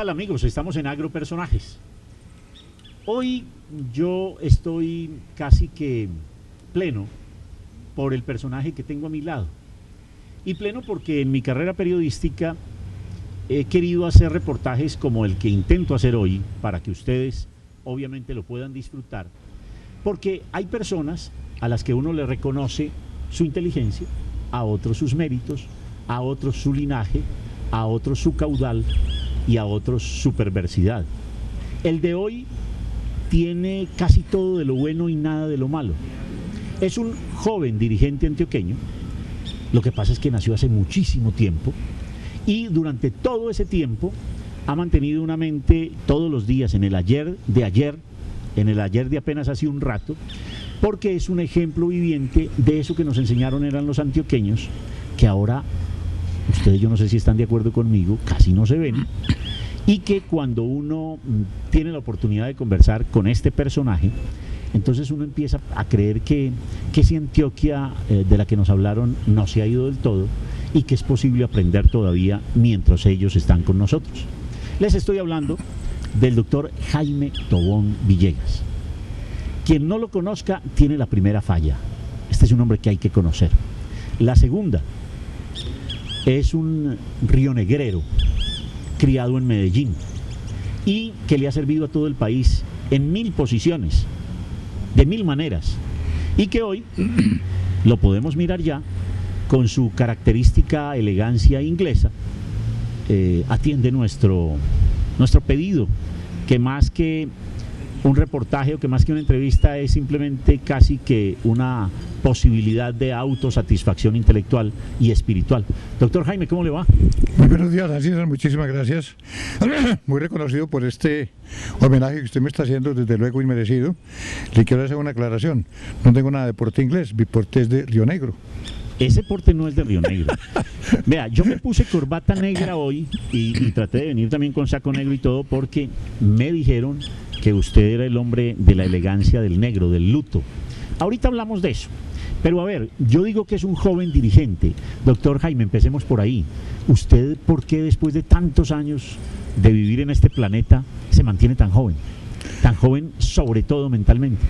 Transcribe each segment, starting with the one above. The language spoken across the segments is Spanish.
tal, amigos? Estamos en Agropersonajes. Hoy yo estoy casi que pleno por el personaje que tengo a mi lado. Y pleno porque en mi carrera periodística he querido hacer reportajes como el que intento hacer hoy para que ustedes obviamente lo puedan disfrutar. Porque hay personas a las que uno le reconoce su inteligencia, a otros sus méritos, a otros su linaje, a otros su caudal y a otros su perversidad. El de hoy tiene casi todo de lo bueno y nada de lo malo. Es un joven dirigente antioqueño, lo que pasa es que nació hace muchísimo tiempo y durante todo ese tiempo ha mantenido una mente todos los días en el ayer de ayer, en el ayer de apenas hace un rato, porque es un ejemplo viviente de eso que nos enseñaron eran los antioqueños, que ahora, ustedes yo no sé si están de acuerdo conmigo, casi no se ven, y que cuando uno tiene la oportunidad de conversar con este personaje, entonces uno empieza a creer que esa Antioquia de la que nos hablaron no se ha ido del todo y que es posible aprender todavía mientras ellos están con nosotros. Les estoy hablando del doctor Jaime Tobón Villegas. Quien no lo conozca tiene la primera falla. Este es un hombre que hay que conocer. La segunda, es un rionegrero criado en Medellín y que le ha servido a todo el país en 1000 posiciones, de 1000 maneras, y que hoy lo podemos mirar ya con su característica elegancia inglesa, atiende nuestro pedido, que más que un reportaje o que más que una entrevista es simplemente casi que una posibilidad de autosatisfacción intelectual y espiritual. Doctor Jaime, ¿cómo le va? Muy buenos días, César, muchísimas gracias. Muy reconocido por este homenaje que usted me está haciendo, desde luego inmerecido. Le quiero hacer una aclaración. No tengo nada de porte inglés, mi porte es de Río Negro. Ese porte no es de Río Negro. Vea, yo me puse corbata negra hoy y traté de venir también con saco negro y todo porque me dijeron que usted era el hombre de la elegancia del negro, del luto. Ahorita hablamos de eso. Pero a ver, yo digo que es un joven dirigente. Doctor Jaime, empecemos por ahí. ¿Usted por qué después de tantos años de vivir en este planeta se mantiene tan joven? Tan joven sobre todo mentalmente.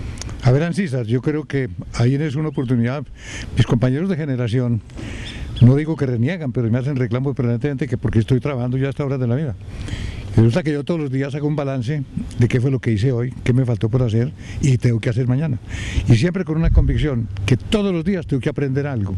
A ver, Ancísar, yo creo que ahí es una oportunidad. Mis compañeros de generación, no digo que reniegan, pero me hacen reclamo permanentemente que porque estoy trabajando ya a esta hora de la vida. Resulta que yo todos los días hago un balance de qué fue lo que hice hoy, qué me faltó por hacer y tengo que hacer mañana. Y siempre con una convicción que todos los días tengo que aprender algo.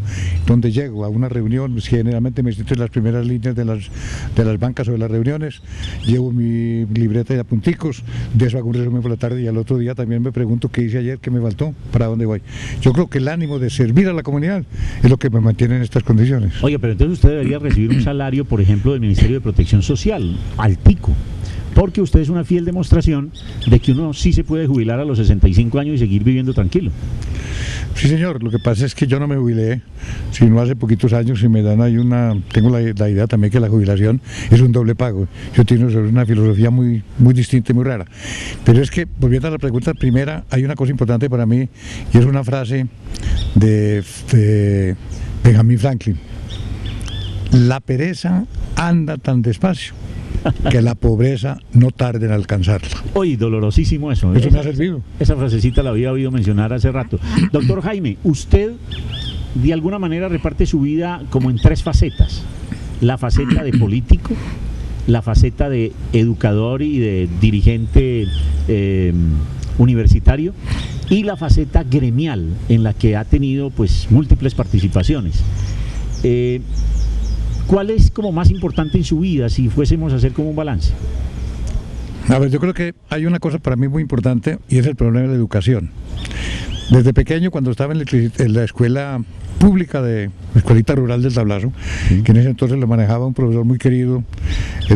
Donde llego a una reunión, generalmente me siento en las primeras líneas de las bancas o de las reuniones, llevo mi libreta de apunticos, de eso hago un resumen por la tarde y al otro día también me pregunto qué hice ayer, qué me faltó, para dónde voy. Yo creo que el ánimo de servir a la comunidad es lo que me mantiene en estas condiciones. Oye, pero entonces usted debería recibir un salario, por ejemplo, del Ministerio de Protección Social, altico. Porque usted es una fiel demostración de que uno sí se puede jubilar a los 65 años y seguir viviendo tranquilo. Sí, señor, lo que pasa es que yo no me jubilé, sino hace poquitos años y me dan ahí tengo la idea también que la jubilación es un doble pago. Yo tengo una filosofía muy distinta y muy rara. Pero es que, volviendo a la pregunta primera, hay una cosa importante para mí y es una frase de Benjamin Franklin. La pereza anda tan despacio que la pobreza no tarde en alcanzarla. Oye, dolorosísimo eso. Eso me ha servido. Esa frasecita la había oído mencionar hace rato. Doctor Jaime, usted de alguna manera reparte su vida como en 3 facetas. La faceta de político, la faceta de educador y de dirigente universitario y la faceta gremial en la que ha tenido pues múltiples participaciones. ¿Cuál es como más importante en su vida si fuésemos a hacer como un balance? A ver, yo creo que hay una cosa para mí muy importante y es el problema de la educación. Desde pequeño, cuando estaba en la escuela pública de la Escuelita Rural del Tablazo, que en ese entonces lo manejaba un profesor muy querido,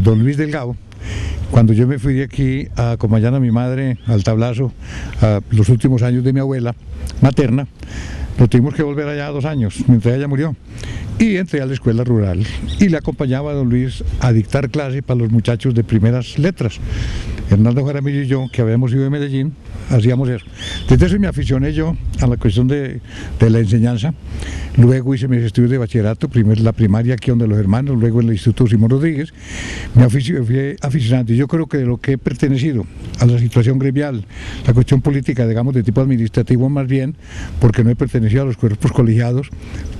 don Luis Delgado, cuando yo me fui de aquí a acompañar a mi madre al Tablazo, a los últimos años de mi abuela materna, nos tuvimos que volver allá 2 años, mientras ella murió. Y entré a la escuela rural y le acompañaba a don Luis a dictar clase para los muchachos de primeras letras. Hernando Jaramillo y yo, que habíamos ido de Medellín, hacíamos eso. Desde eso me aficioné yo a la cuestión de la enseñanza. Luego hice mis estudios de bachillerato, primero la primaria aquí donde los hermanos, luego en el Instituto Simón Rodríguez. Fui aficionado, y yo creo que de lo que he pertenecido a la situación gremial, la cuestión política, digamos, de tipo administrativo más bien, porque no he pertenecido a los cuerpos colegiados,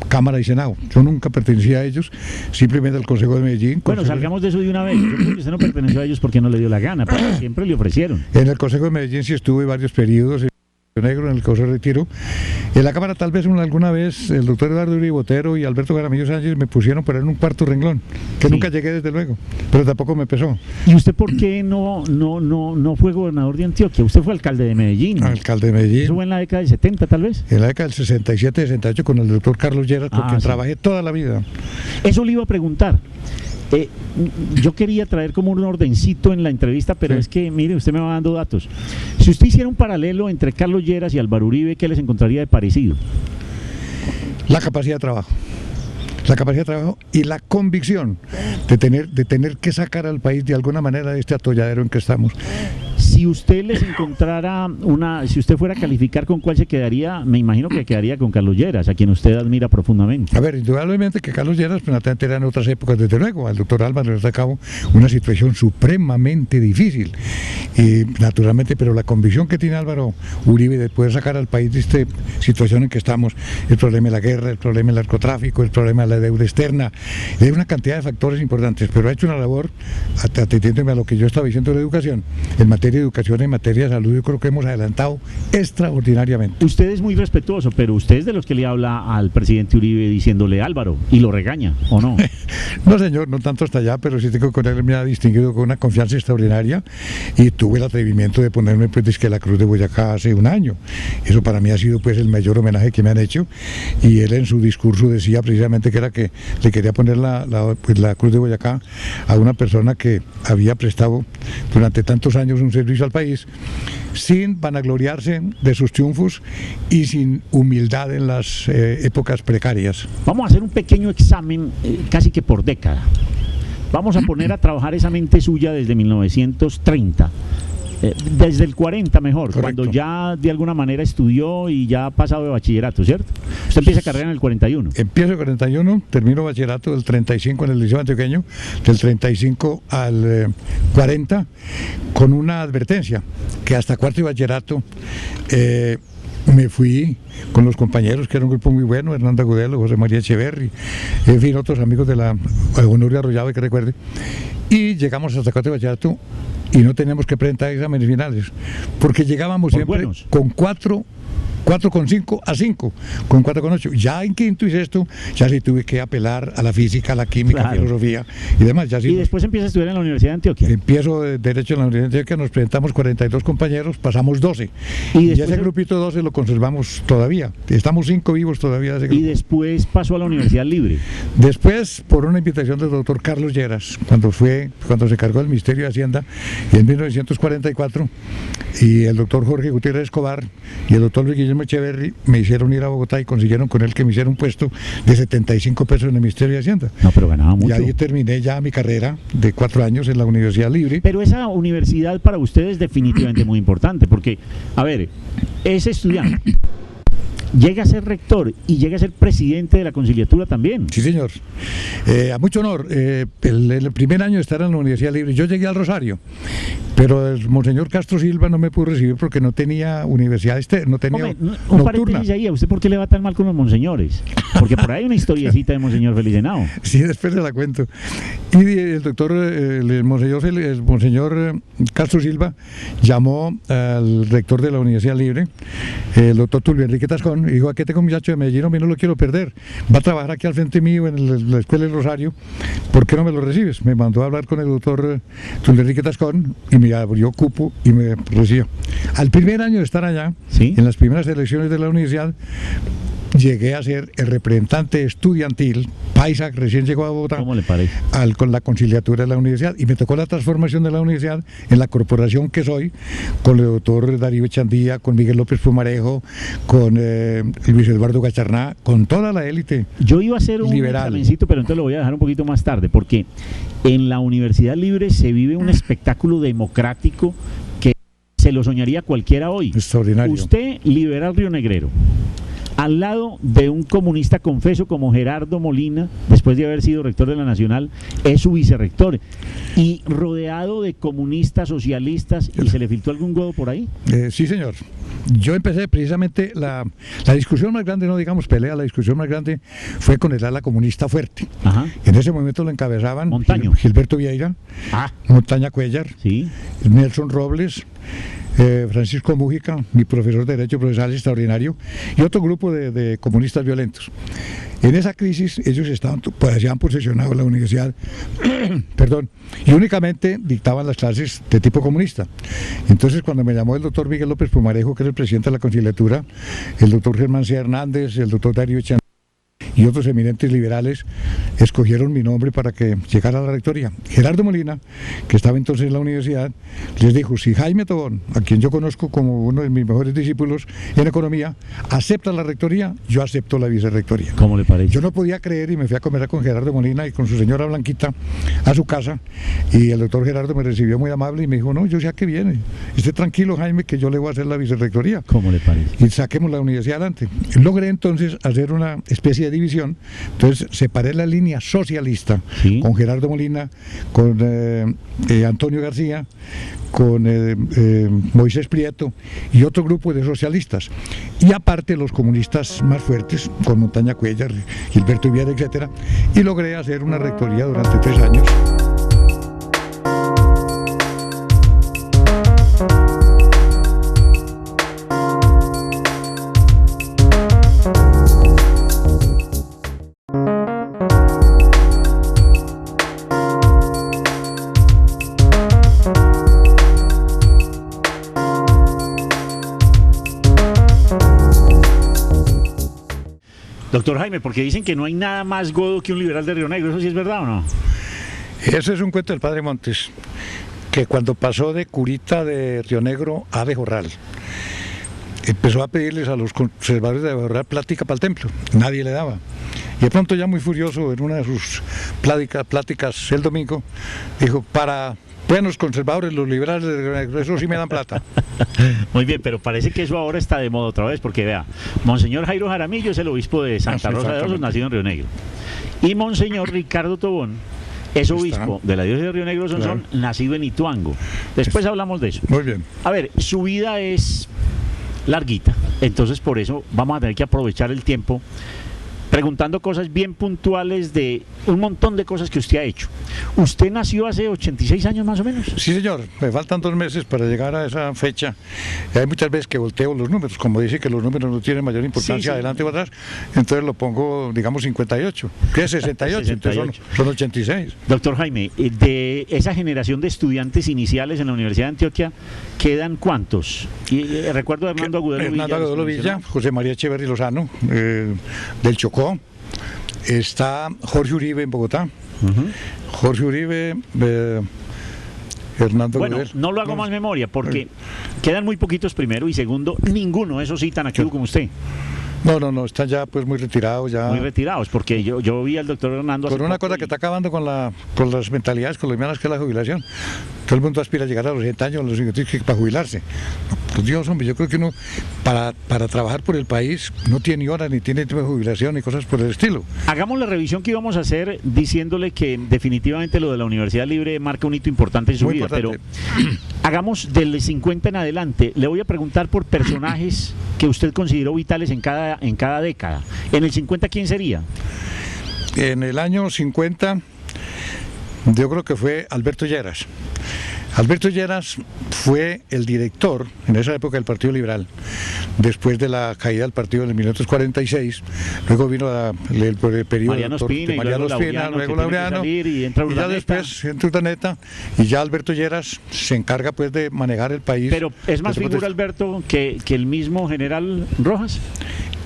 Cámara y Senado. Yo nunca pertenecía a ellos, simplemente al Consejo de Medellín. Bueno, salgamos de eso de una vez. Yo creo que usted no perteneció a ellos porque no le dio la gana, pero siempre le ofrecieron. En el Consejo de Medellín sí estuve varios periodos, negro en el Consejo de Retiro. En la Cámara tal vez alguna vez el doctor Eduardo Uribe Botero y Alberto Jaramillo Sánchez me pusieron por en un cuarto renglón, que sí. Nunca llegué desde luego, pero tampoco me pesó. ¿Y usted por qué no fue gobernador de Antioquia? Usted fue alcalde de Medellín. Alcalde de Medellín. ¿Eso fue en la década del 70 tal vez? En la década del 67, 68 con el doctor Carlos Lleras, con quien trabajé toda la vida. Eso le iba a preguntar. Yo quería traer como un ordencito en la entrevista, pero es que, mire, usted me va dando datos. Si usted hiciera un paralelo entre Carlos Lleras y Álvaro Uribe, ¿qué les encontraría de parecido? La capacidad de trabajo. La capacidad de trabajo y la convicción de tener que sacar al país de alguna manera de este atolladero en que estamos. Si usted les encontrara si usted fuera a calificar con cuál se quedaría, me imagino que quedaría con Carlos Lleras, a quien usted admira profundamente. A ver, indudablemente que Carlos Lleras, pues, era en otras épocas, desde luego. Al doctor Álvaro le sacaba una situación supremamente difícil. Y naturalmente, pero la convicción que tiene Álvaro Uribe de poder sacar al país de esta situación en que estamos, el problema de la guerra, el problema del narcotráfico, el problema de la deuda externa, hay una cantidad de factores importantes, pero ha hecho una labor, atendiéndome a lo que yo estaba diciendo de la educación, en materia de educación, en materia de salud, yo creo que hemos adelantado extraordinariamente. Usted es muy respetuoso, pero usted es de los que le habla al presidente Uribe diciéndole Álvaro, y lo regaña, ¿o no? No, señor, no tanto hasta allá, pero sí tengo que con él, me ha distinguido con una confianza extraordinaria, y tuve el atrevimiento de ponerme, pues, disque la Cruz de Boyacá hace un año. Eso para mí ha sido, pues, el mayor homenaje que me han hecho, y él en su discurso decía precisamente que era que le quería poner la Cruz de Boyacá a una persona que había prestado durante tantos años un servicio al país sin vanagloriarse de sus triunfos y sin humildad en las épocas precarias. Vamos a hacer un pequeño examen casi que por década. Vamos a poner a trabajar esa mente suya desde 1930. Desde el 40 mejor, correcto, cuando ya de alguna manera estudió y ya ha pasado de bachillerato, ¿cierto? Usted empieza carrera en el 41. Empiezo el 41, termino bachillerato del 35 en el Liceo Antioqueño, del 35 al 40, con una advertencia, que hasta cuarto de bachillerato me fui con los compañeros, que era un grupo muy bueno, Hernando Agudelo, José María Echeverri, en fin, otros amigos de la Honorio Arroyave, que recuerde, y llegamos hasta cuarto de bachillerato y no teníamos que presentar exámenes finales, porque llegábamos siempre buenos, con 4,5 a 5, con 4,8. Ya en quinto y sexto, ya sí tuve que apelar a la física, a la química, claro, filosofía y demás. Ya sí. ¿Y después empieza a estudiar en la Universidad de Antioquia? Empiezo Derecho en la Universidad de Antioquia, nos presentamos 42 compañeros, pasamos 12. Y ese grupito 12 lo conservamos todavía. Estamos 5 vivos todavía de ese grupo. ¿Y después pasó a la Universidad Libre? Después, por una invitación del doctor Carlos Lleras, cuando se cargó del Ministerio de Hacienda, y en 1944, y el doctor Jorge Gutiérrez Escobar y el doctor Luis Guillermo Echeverri me hicieron ir a Bogotá y consiguieron con él que me hiciera un puesto de 75 pesos en el Ministerio de Hacienda. No, pero ganaba mucho. Y ahí terminé ya mi carrera de 4 años en la Universidad Libre. Pero esa universidad para usted es definitivamente muy importante, porque, a ver, ese estudiante llega a ser rector y llega a ser presidente de la conciliatura también. Sí, señor. A mucho honor. El primer año de estar en la Universidad Libre, yo llegué al Rosario, pero el monseñor Castro Silva no me pudo recibir porque no tenía universidad, no tenía nocturna. Un paréntesis ahí, ¿a usted por qué le va tan mal con los monseñores? Porque por ahí hay una historiecita de monseñor Félix Henao. Sí, después se la cuento. Y el doctor, el monseñor Castro Silva llamó al rector de la Universidad Libre, el doctor Tulio Enrique Tascón, y dijo: aquí tengo un muchacho de Medellín, a mí no lo quiero perder, va a trabajar aquí al frente mío en la Escuela del Rosario, ¿por qué no me lo recibes? Me mandó a hablar con el doctor Tulio Enrique Tascón y me abrió cupo y me recibió. Al primer año de estar allá, ¿sí?, en las primeras elecciones de la universidad, llegué a ser el representante estudiantil, paisa, que recién llegó a Bogotá. ¿Cómo le parece? Con la conciliatura de la universidad, y me tocó la transformación de la universidad en la corporación que soy, con el doctor Darío Echandía, con Miguel López Pumarejo, con Luis Eduardo Gacharná, con toda la élite. Yo iba a hacer un liberal. examencito, pero entonces lo voy a dejar un poquito más tarde, porque en la Universidad Libre se vive un espectáculo democrático que se lo soñaría cualquiera hoy. Extraordinario. Usted, liberal rionegrero, al lado de un comunista confeso como Gerardo Molina, después de haber sido rector de la Nacional, es su vicerrector, y rodeado de comunistas, socialistas, ¿y se le filtró algún godo por ahí? Sí, señor. Yo empecé precisamente la discusión más grande, no digamos pelea, la discusión más grande fue con el ala comunista fuerte. Ajá. En ese momento lo encabezaban Montaño. Gilberto Vieira, Montaña Cuellar, Sí. Nelson Robles, Francisco Mújica, mi profesor de Derecho Procesal extraordinario, y otro grupo de comunistas violentos. En esa crisis ellos se habían posesionado la universidad perdón, y únicamente dictaban las clases de tipo comunista. Entonces, cuando me llamó el doctor Miguel López Pumarejo, que era el presidente de la conciliatura, el doctor Germán C. Hernández, el doctor Darío Echandía y otros eminentes liberales, escogieron mi nombre para que llegara a la rectoría. Gerardo Molina, que estaba entonces en la universidad, les dijo: si Jaime Tobón, a quien yo conozco como uno de mis mejores discípulos en economía, acepta la rectoría, yo acepto la vicerrectoría. ¿Cómo le parece? Yo no podía creer, y me fui a comer con Gerardo Molina y con su señora Blanquita a su casa, y el doctor Gerardo me recibió muy amable y me dijo: no, yo sé a qué viene, esté tranquilo, Jaime, que yo le voy a hacer la vicerrectoría. ¿Cómo le parece? Y saquemos la universidad adelante. Logré entonces hacer una especie de división. Entonces separé la línea socialista, Sí. con Gerardo Molina, con Antonio García, con Moisés Prieto y otro grupo de socialistas, y aparte los comunistas más fuertes, con Montaña Cuellar, Gilberto Viera, etcétera, y logré hacer una rectoría durante 3 años. Doctor Jaime, porque dicen que no hay nada más godo que un liberal de Río Negro, ¿eso sí es verdad o no? Ese es un cuento del padre Montes, que cuando pasó de curita de Río Negro a Abejorral, empezó a pedirles a los conservadores de Abejorral plática para el templo, nadie le daba. Y de pronto, ya muy furioso, en una de sus pláticas el domingo, dijo: para buenos conservadores, los liberales de Río Negro, eso sí me dan plata. Muy bien, pero parece que eso ahora está de moda otra vez, porque vea, Monseñor Jairo Jaramillo es el obispo de Santa Sí, Rosa de Osos, exactamente. nacido en Río Negro. Y Monseñor Ricardo Tobón es obispo de la diócesis de Río Negro, Claro. nacido en Ituango. Después hablamos de eso. Muy bien. A ver, su vida es larguita, entonces por eso vamos a tener que aprovechar el tiempo preguntando cosas bien puntuales de un montón de cosas que usted ha hecho. Usted nació hace 86 años más o menos. Sí, señor, me faltan 2 meses para llegar a esa fecha. Y hay muchas veces que volteo los números, como dice que los números no tienen mayor importancia, Sí, sí. adelante o atrás, entonces lo pongo, digamos, 58, que es 68, entonces son 86. Doctor Jaime, de esa generación de estudiantes iniciales en la Universidad de Antioquia, ¿quedan cuántos? Y recuerdo a Hernando Agudelo Villa. Hernando Agudelo Villa, José María Echeverri Lozano, del Chocó. Está Jorge Uribe en Bogotá. Jorge Uribe, Hernando Bueno, Agudelo. no lo hago más memoria porque quedan muy poquitos primero y segundo, ninguno, eso sí, tan activo como usted. No, están ya pues muy retirados, ya. Muy retirados, porque yo vi al doctor Hernando hace Con una poco cosa que está acabando con las mentalidades colombianas, que es la jubilación. Todo el mundo aspira a llegar a los 60 años, a los 50 para jubilarse. Pues Dios, hombre, yo creo que uno, para trabajar por el país, no tiene hora, ni tiene tiempo de jubilación, ni cosas por el estilo. Hagamos la revisión que íbamos a hacer diciéndole que definitivamente lo de la Universidad Libre marca un hito importante en su Muy vida, importante. pero hagamos del 50 en adelante. Le voy a preguntar por personajes que usted consideró vitales en cada década. En el 50, ¿quién sería? En el año 50, yo creo que fue Alberto Lleras. Alberto Lleras fue el director en esa época del Partido Liberal, después de la caída del partido en 1946, luego vino el periodo Mariano Ospina, de Mariano Ospina, luego Laureano, y entra ya Urdaneta. después entra Urdaneta, y ya Alberto Lleras se encarga pues de manejar el país. Pero es más después figura de- Alberto que el mismo general Rojas.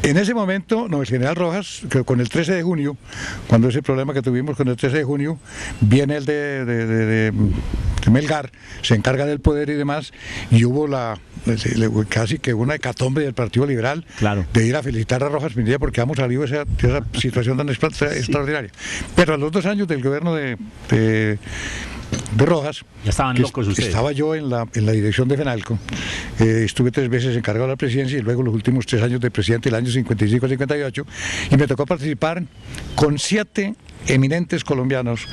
En ese momento, no, el general Rojas, que con el 13 de junio, cuando ese problema que tuvimos con el 13 de junio, viene el de Melgar, se encarga del poder y demás, y hubo casi que una hecatombe del Partido Liberal, claro, de ir a felicitar a Rojas Pinilla porque hemos salido de esa situación tan extraordinaria. Pero a los 2 años del gobierno de Rojas, ya estaban locos ustedes. Estaba yo en la dirección de FENALCO, estuve 3 veces encargado de la presidencia y luego los últimos 3 años de presidente, el año 55 al 58, y me tocó participar con 7 eminentes colombianos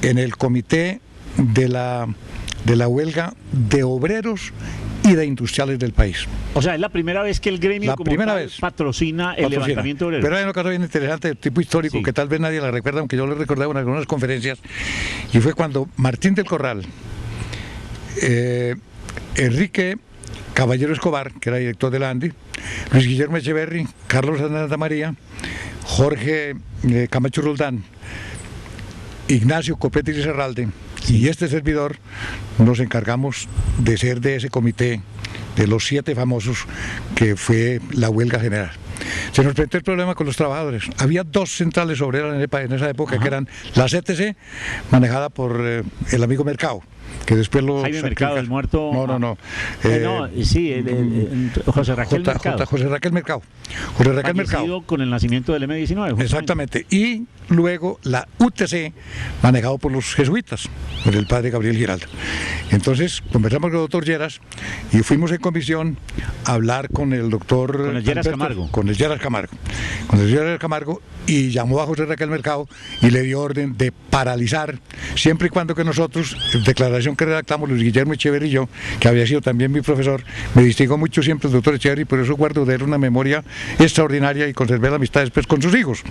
en el comité de la huelga de obreros y de industriales del país. O sea, es la primera vez que el gremio patrocina el levantamiento obrero. Pero hay una cosa bien interesante de tipo histórico, sí, que tal vez nadie la recuerda, aunque yo lo he recordado en algunas conferencias, y fue cuando Martín del Corral, Enrique Caballero Escobar, que era director de la ANDI, Luis Guillermo Echeverri, Carlos Santa María, Jorge Camacho Roldán, Ignacio Copete y Serralde, y este servidor nos encargamos de ser de ese comité de los 7 famosos que fue la huelga general. Se nos presentó el problema con los trabajadores. Había 2 centrales obreras en esa época, ajá, que eran la CTC, manejada por el amigo Mercado, que después lo... Jaime Mercado, el muerto... No. Sí, José Raquel Mercado. José Raquel Mercado. José Raquel Mercado. Con el nacimiento del M-19. Justamente. Exactamente. Y luego la UTC, manejado por los jesuitas, por el padre Gabriel Giraldo. Entonces, conversamos con el doctor Lleras y fuimos en comisión a hablar con el doctor... Con el Lleras Camargo. Con el Lleras Camargo, y llamó a José Raquel Mercado y le dio orden de paralizar, siempre y cuando que nosotros, declaración que redactamos Luis Guillermo Echeverri y yo, que había sido también mi profesor, me distingo mucho siempre el doctor Echeverri, por eso guardo de él una memoria extraordinaria y conservé la amistad después con sus hijos.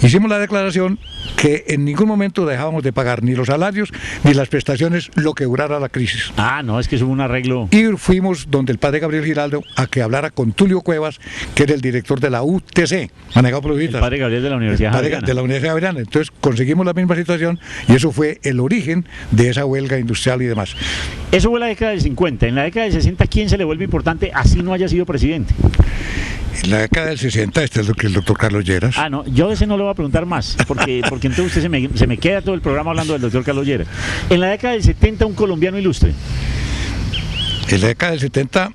Hicimos la declaración que en ningún momento dejábamos de pagar ni los salarios ni las prestaciones lo que durara la crisis. Ah, no, es que eso fue un arreglo. Y fuimos donde el padre Gabriel Giraldo a que hablara con Tulio Cuevas, que era el director de la UTC, manejado por los jesuitas. El padre Gabriel de la Universidad Javeriana. De la Universidad Javeriana. Entonces conseguimos la misma situación y eso fue el origen de esa huelga industrial y demás. Eso fue la década del 50. En la década del 60, ¿quién se le vuelve importante así no haya sido presidente? En la década del 60 está el doctor Carlos Lleras. Ah, no, yo de ese no le voy a preguntar más, porque entonces usted se me queda todo el programa hablando del doctor Carlos Lleras. En la década del 70, un colombiano ilustre. En la década del 70,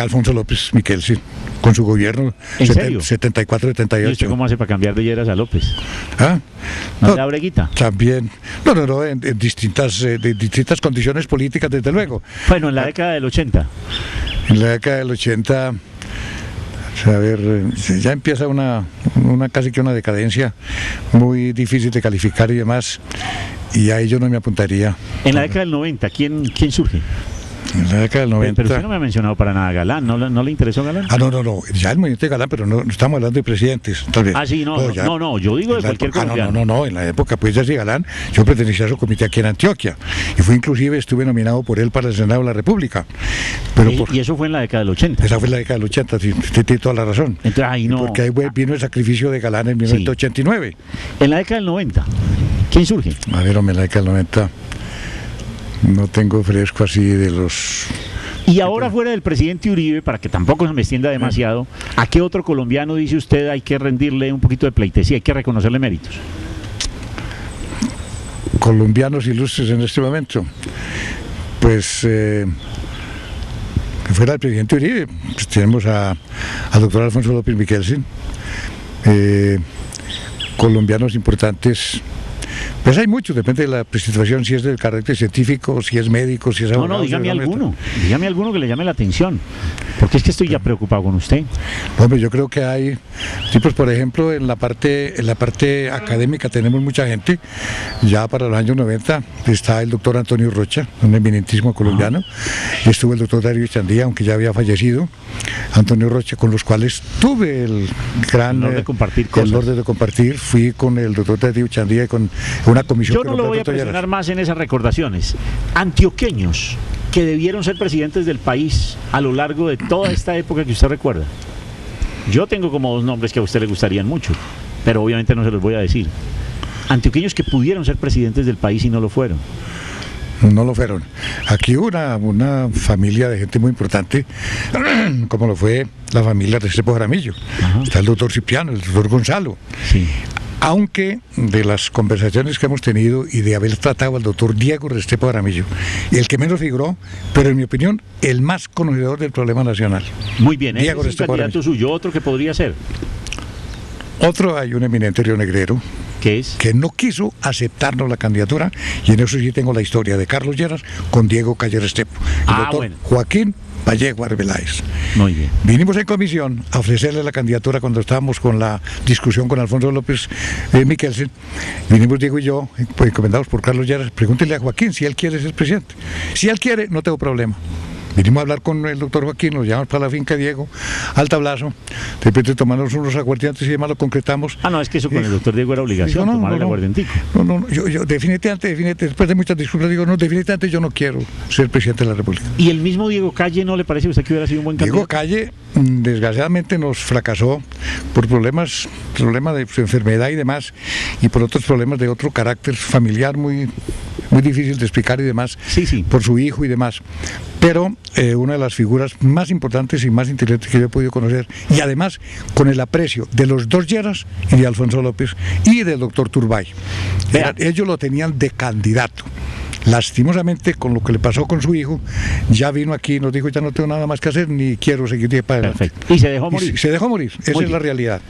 Alfonso López Miquel, sí, con su gobierno. ¿En serio? 74-78. ¿Y usted cómo hace para cambiar de Lleras a López? ¿Ah? ¿No da breguita? También. No, en distintas condiciones políticas, desde luego. Bueno, en la década del 80. En la década del 80... A ver, ya empieza una casi que una decadencia muy difícil de calificar y demás, y a ello no me apuntaría. En la década del 90, ¿quién surge? En la década del 90. Pero usted no me ha mencionado para nada a Galán, ¿no le interesó Galán? Ah, no, ya el movimiento de Galán, pero no estamos hablando de presidentes, tal vez. Ah, sí, no, yo digo de cualquier colombiano. No, en la época, pues ya sí, Galán, yo pertenecía a su comité aquí en Antioquia, y estuve nominado por él para el Senado de la República. Pero y eso fue en la década del 80. Esa fue en la década del 80, sí, usted tiene toda la razón. Entonces ahí no... Porque ahí vino el sacrificio de Galán en 1989. En la década del 90, ¿quién surge? A ver, en la década del 90... No tengo fresco así de los... Y ahora fuera del presidente Uribe, para que tampoco se me extienda demasiado, ¿a qué otro colombiano dice usted hay que rendirle un poquito de pleitesía, hay que reconocerle méritos? Colombianos ilustres en este momento. Pues que fuera el presidente Uribe, pues tenemos al doctor Alfonso López Miquel, colombianos importantes. Pues hay muchos, depende de la situación, si es del carácter científico, si es médico, si es abogado. No, dígame alguno que le llame la atención, porque es que estoy ya preocupado con usted. Hombre, yo creo que hay tipos, por ejemplo, en la parte académica tenemos mucha gente. Ya para los años 90 está el doctor Antonio Rocha, un eminentísimo colombiano, y estuvo el doctor Darío Chandía, aunque ya había fallecido, Antonio Rocha, con los cuales tuve el gran honor de compartir fui con el doctor Darío Chandía y con una comisión. Yo no lo voy a presionar más en esas recordaciones. Antioqueños que debieron ser presidentes del país a lo largo de toda esta época que usted recuerda. Yo tengo como 2 nombres que a usted le gustarían mucho, pero obviamente no se los voy a decir. Antioqueños que pudieron ser presidentes del país y no lo fueron. No lo fueron. Aquí hubo una familia de gente muy importante, como lo fue la familia Restrepo Jaramillo. Ajá. Está el doctor Cipriano, el doctor Gonzalo. Sí. Aunque de las conversaciones que hemos tenido y de haber tratado al doctor Diego Restrepo Jaramillo, el que menos figuró, pero en mi opinión, el más conocedor del problema nacional. Muy bien, ese Diego es un Restrepo candidato Jaramillo. suyo, otro que podría ser, Otro, hay un eminente rionegrero que es... que no quiso aceptarnos la candidatura, y en eso sí tengo la historia de Carlos Lleras con Diego Calle Restrepo. El doctor bueno. Joaquín Vallejo Arbeláez. Muy bien. Vinimos en comisión a ofrecerle la candidatura cuando estábamos con la discusión con Alfonso López Miquelsen. Vinimos Diego y yo, pues, encomendados por Carlos Lleras. Pregúntele a Joaquín si él quiere ser presidente. Si él quiere, no tengo problema. Vinimos a hablar con el doctor Joaquín, nos llevamos para la finca Diego, al tablazo, de repente tomamos unos aguardientes y demás, lo concretamos. Ah, no, es que eso con el doctor Diego era obligación, Digo, tomar el aguardientico. No, yo definitivamente, después de muchas disculpas, digo, no, definitivamente yo no quiero ser presidente de la República. ¿Y el mismo Diego Calle no le parece a usted que hubiera sido un buen Diego candidato? Calle, desgraciadamente, nos fracasó por problemas de su enfermedad y demás, y por otros problemas de otro carácter familiar muy difícil de explicar y demás, Sí. por su hijo y demás. Pero una de las figuras más importantes y más inteligentes que yo he podido conocer, y además con el aprecio de los dos Lleras y de Alfonso López y del doctor Turbay. Ellos lo tenían de candidato. Lastimosamente, con lo que le pasó con su hijo, ya vino aquí y nos dijo, ya no tengo nada más que hacer, ni quiero seguir de para adelante. Perfecto. ¿Y se dejó morir? Y se dejó morir, esa Muy es la bien. realidad.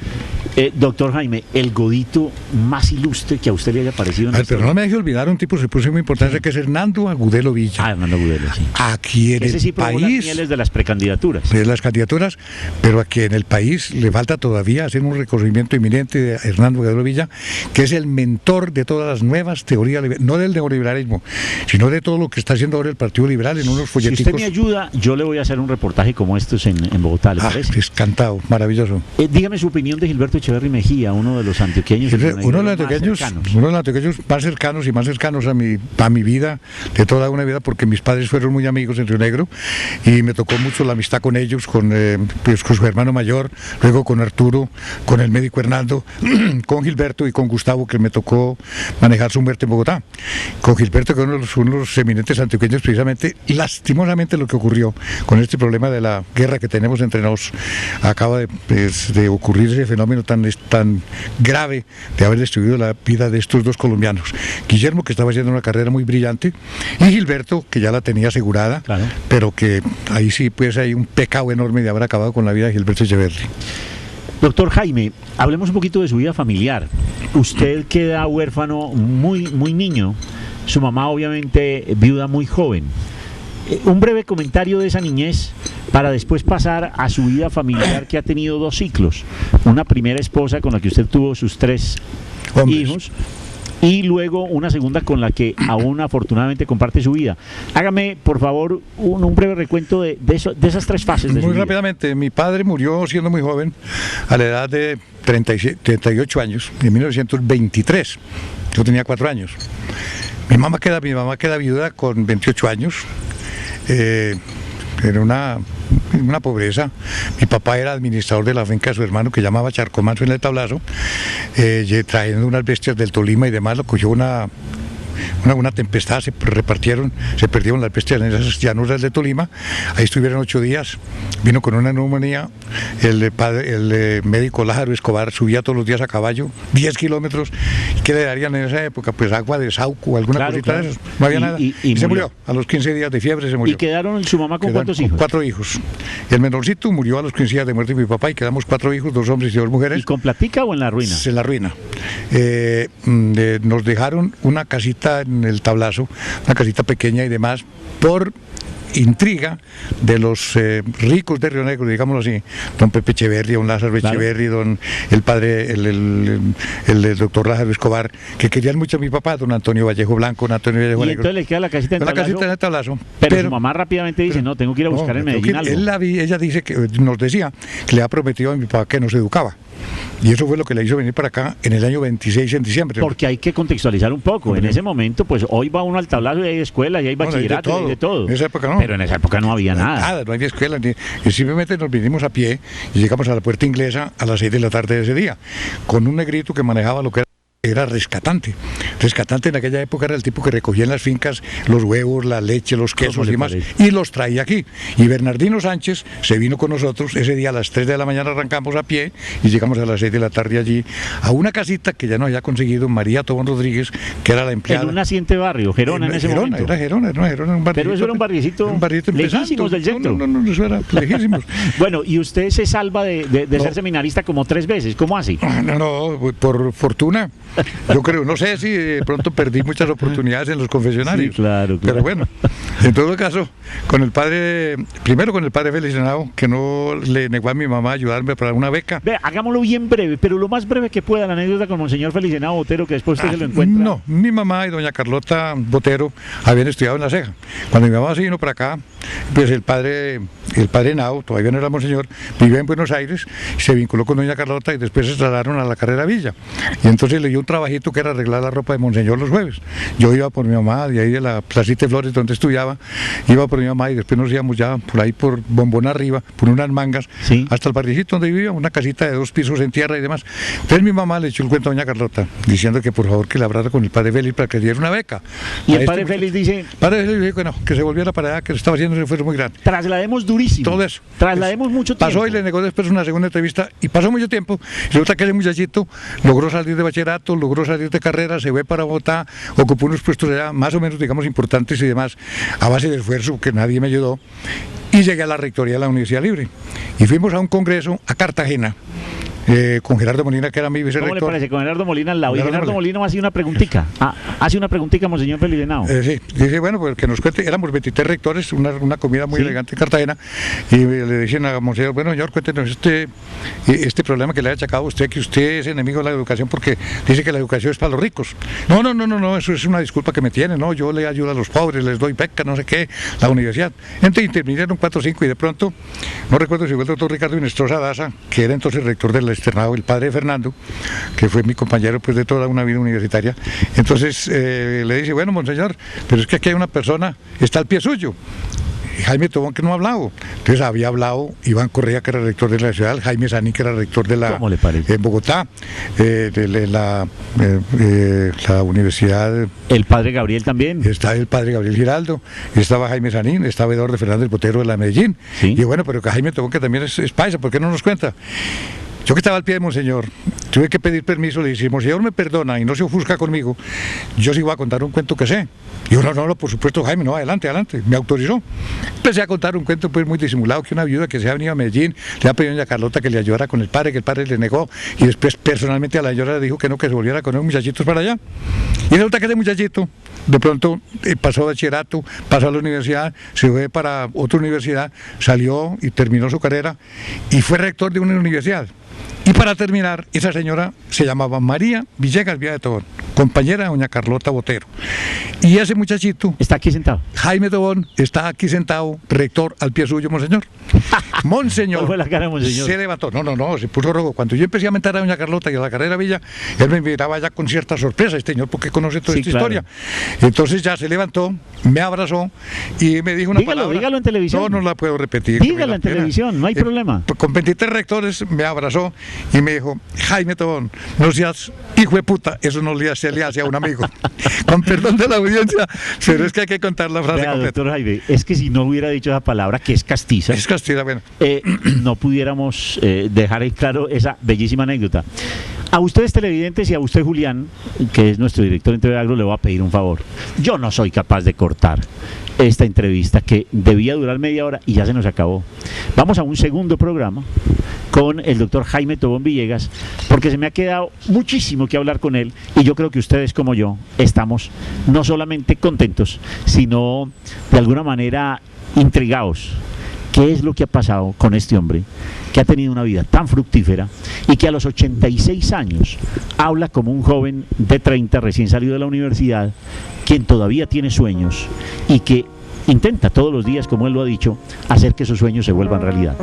Doctor Jaime, el godito más ilustre que a usted le haya parecido en la Pero historia. no me deje olvidar un tipo que se puso muy importante, que es Hernando Agudelo Villa. Ah, Hernando Agudelo, sí. Aquí en Ese sí el probó las país, mieles de las precandidaturas. de las candidaturas, pero aquí en el país le falta todavía hacer un reconocimiento inminente de Hernando Agudelo Villa, que es el mentor de todas las nuevas teorías, no del neoliberalismo, sino de todo lo que está haciendo ahora el Partido Liberal en unos Si folleticos. usted me ayuda, yo le voy a hacer un reportaje como estos en Bogotá, ¿le parece? Es cantado, maravilloso. Dígame su opinión de Gilberto Echeverry Mejía, uno de los antioqueños. Uno de los antioqueños más cercanos y más cercanos a mi vida, de toda una vida, porque mis padres fueron muy amigos en Río Negro y me tocó mucho la amistad con ellos, con su hermano mayor, luego con Arturo, con el médico Hernando, con Gilberto y con Gustavo, que me tocó manejar su muerte en Bogotá. Con Gilberto, que es uno de los eminentes antioqueños, precisamente, lastimosamente lo que ocurrió con este problema de la guerra que tenemos entre nos, acaba de ocurrir ese fenómeno tan grave de haber destruido la vida de estos dos colombianos. Guillermo, que estaba haciendo una carrera muy brillante, y Gilberto, que ya la tenía asegurada, Claro. pero que ahí sí pues hay un pecado enorme de haber acabado con la vida de Gilberto Echeverry. Doctor Jaime, hablemos un poquito de su vida familiar. Usted queda huérfano muy niño, su mamá obviamente viuda muy joven. Un breve comentario de esa niñez para después pasar a su vida familiar, que ha tenido dos ciclos. Una primera esposa con la que usted tuvo sus 3 Hombres. hijos y luego una segunda con la que aún afortunadamente comparte su vida. Hágame, por favor, un breve recuento de esas 3 fases de su Muy vida. rápidamente, mi padre murió siendo muy joven, a la edad de 38 años, en 1923. Yo tenía 4 años. Mi mamá queda viuda con 28 años. Era una pobreza. Mi papá era administrador de la finca de su hermano, que llamaba Charcomanso en el Tablazo, trayendo unas bestias del Tolima y demás. Lo cogió una tempestad, se perdieron las bestias en esas llanuras de Tolima. Ahí estuvieron 8 días, vino con una neumonía. El médico Lázaro Escobar subía todos los días a caballo 10 kilómetros. ¿Qué le darían en esa época? Pues agua de sauco, alguna cosita de eso. No había nada. Y se murió. A los 15 días de fiebre se murió. ¿Y quedaron su mamá con cuántos hijos? 4 hijos. El menorcito murió a los 15 días de muerte de mi papá, y quedamos 4 hijos, 2 hombres y 2 mujeres. ¿Y con platica o en la ruina? En la ruina. Nos dejaron una casita en el Tablazo, una casita pequeña y demás, por intriga de los ricos de Río Negro, digámoslo así, don Pepe Echeverri, don Lázaro Echeverri, el padre, el doctor Lázaro Escobar, que querían mucho a mi papá, don Antonio Vallejo Blanco, don Antonio Vallejo Y Negro. entonces le queda la casita en La Tablazo, casita en el Tablazo. pero su mamá rápidamente dice, no, tengo que ir a buscar en Medellín algo. Ella dice que nos decía que le ha prometido a mi papá que nos educaba. Y eso fue lo que le hizo venir para acá en el año 26, en diciembre. Porque hay que contextualizar un poco. En ese momento, pues hoy va uno al Tablazo y hay escuelas y hay bachillerato y hay de todo. En esa época no. Pero en esa época no había nada. No había escuela. Y simplemente nos vinimos a pie y llegamos a la Puerta Inglesa a las 6 de la tarde de ese día, con un negrito que manejaba lo que era era rescatante. Rescatante en aquella época era el tipo que recogía en las fincas los huevos, la leche, los quesos y demás, y los traía aquí. Y Bernardino Sánchez se vino con nosotros, ese día a las 3 de la mañana arrancamos a pie y llegamos a las 6 de la tarde allí, a una casita que ya nos había conseguido María Tobón Rodríguez, que era la empleada. En un naciente barrio, Gerona en ese momento. Era Gerona, un barrio. Pero eso era un barriecito lejísimos del centro. No, eso era lejísimos. Bueno, y usted se salva de ser seminarista como 3 veces, ¿cómo así? No, por fortuna. Yo creo, no sé si de pronto perdí muchas oportunidades en los confesionarios. Sí, claro. Pero bueno, en todo caso, primero con el padre Félix Henao, que no le negó a mi mamá ayudarme para una beca. Ve, hagámoslo bien breve, pero lo más breve que pueda, la anécdota con Monseñor Félix Henao Botero, que después usted se lo encuentra. No, mi mamá y doña Carlota Botero habían estudiado en La Ceja. Cuando mi mamá se vino para acá, pues el padre Henao, todavía no era monseñor, vivía en Buenos Aires, se vinculó con doña Carlota y después se trasladaron a la Carrera Villa. Y entonces le dio un trabajito que era arreglar la ropa de monseñor los jueves. Yo iba por mi mamá, de ahí de la Placita de Flores donde estudiaba, iba por mi mamá y después nos íbamos ya por ahí por Bombón arriba, por unas mangas, sí, hasta el barricito donde vivía, una casita de 2 pisos en tierra y demás. Entonces mi mamá le echó el cuento a doña Carlota, diciendo que por favor que le hablara con el padre Félix para que le diera una beca. Y el padre Félix dice... El padre Félix dijo que no, que se volviera para allá, que estaba haciendo un esfuerzo muy grande. Traslademos durísimo. Todo eso. Traslademos mucho tiempo. Pasó y le negó después una segunda entrevista y pasó mucho tiempo. Y resulta que ese muchachito logró salir de bachillerato, logró salir de carrera, se fue para Bogotá, ocupó unos puestos allá más o menos, digamos, importantes y demás, a base de esfuerzo, que nadie me ayudó. Y llegué a la rectoría de la Universidad Libre. Y fuimos a un congreso a Cartagena. Con Gerardo Molina, que era mi vicerrector. ¿Cómo le parece? Con Gerardo Molina al lado. Y Gerardo Molina hace una preguntica. Hace una preguntica, monseñor Félix Henao. Sí, dice, bueno, pues que nos cuente, éramos 23 rectores, una comida muy elegante en Cartagena, y le decían a monseñor, bueno, señor, cuéntenos este problema que le ha achacado a usted, que usted es enemigo de la educación porque dice que la educación es para los ricos. No, eso es una disculpa que me tiene, no, yo le ayudo a los pobres, les doy beca, no sé qué, la universidad. Entonces intervinieron 4 o 5 y de pronto, no recuerdo si fue el doctor Ricardo Inestrosa Daza, que era entonces rector del externado, el padre Fernando, que fue mi compañero pues de toda una vida universitaria. Entonces le dice, bueno, monseñor, pero es que aquí hay una persona, está al pie suyo. Jaime Tobón, que no ha hablado. Entonces había hablado Iván Correa, que era rector de la ciudad, Jaime Sanín, que era rector de la en Bogotá, de la universidad. El padre Gabriel también. Está el padre Gabriel Giraldo, estaba Jaime Sanín, estaba Eduardo Fernández Botero de la Medellín. ¿Sí? Y bueno, pero que Jaime Tobón, que también es paisa, ¿por qué no nos cuenta? Yo que estaba al pie de monseñor, tuve que pedir permiso, le dije, monseñor me perdona y no se ofusca conmigo, yo sí voy a contar un cuento que sé. Y yo, no, por supuesto, Jaime, no, adelante, me autorizó. Empecé a contar un cuento pues muy disimulado, que una viuda que se ha venido a Medellín, le ha pedido a doña Carlota que le ayudara con el padre, que el padre le negó, y después personalmente a la señora le dijo que no, que se volviera con unos muchachitos para allá. Y resulta que ese muchachito, de pronto, pasó a bachillerato, pasó a la universidad, se fue para otra universidad, salió y terminó su carrera, y fue rector de una universidad. Y para terminar, esa señora se llamaba María Villegas Vía de Tobón, compañera de doña Carlota Botero. Y ese muchachito... Está aquí sentado. Jaime Tobón está aquí sentado, rector al pie suyo, monseñor. Monseñor. ¿Cuál fue la cara, monseñor? Se levantó. No, se puso rojo. Cuando yo empecé a mentar a doña Carlota y a la Carrera Villa, él me miraba ya con cierta sorpresa, este señor, porque conoce toda esta historia. Entonces ya se levantó, me abrazó y me dijo una palabra. Dígalo en televisión. No la puedo repetir. Dígalo en televisión, no hay problema. Con 23 rectores me abrazó y me dijo, Jaime Tobón, no seas hijo de puta, eso no se le hace a un amigo. Con perdón de la audiencia, pero es que hay que contar la frase completa. Doctor Jaime, es que si no hubiera dicho esa palabra, que es castiza, bueno. No pudiéramos dejar en claro esa bellísima anécdota. A ustedes televidentes y a usted, Julián, que es nuestro director en TV Agro, le voy a pedir un favor. Yo no soy capaz de cortar esta entrevista que debía durar media hora y ya se nos acabó. Vamos a un segundo programa con el doctor Jaime Tobón Villegas, porque se me ha quedado muchísimo que hablar con él y yo creo que ustedes como yo estamos no solamente contentos, sino de alguna manera intrigados. ¿Qué es lo que ha pasado con este hombre que ha tenido una vida tan fructífera y que a los 86 años habla como un joven de 30 recién salido de la universidad, quien todavía tiene sueños y que intenta todos los días, como él lo ha dicho, hacer que esos sueños se vuelvan realidad?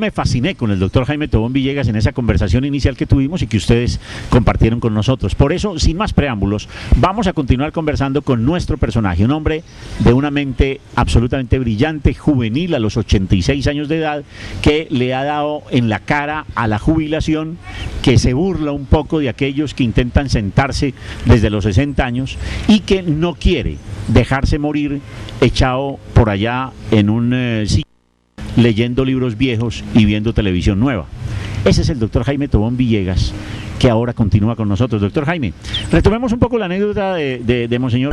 me fasciné con el doctor Jaime Tobón Villegas en esa conversación inicial que tuvimos y que ustedes compartieron con nosotros. Por eso, sin más preámbulos, vamos a continuar conversando con nuestro personaje, un hombre de una mente absolutamente brillante, juvenil a los 86 años de edad, que le ha dado en la cara a la jubilación, que se burla un poco de aquellos que intentan sentarse desde los 60 años y que no quiere dejarse morir echado por allá en un sitio leyendo libros viejos y viendo televisión nueva. Ese es el doctor Jaime Tobón Villegas, que ahora continúa con nosotros. Doctor Jaime, retomemos un poco la anécdota de Monseñor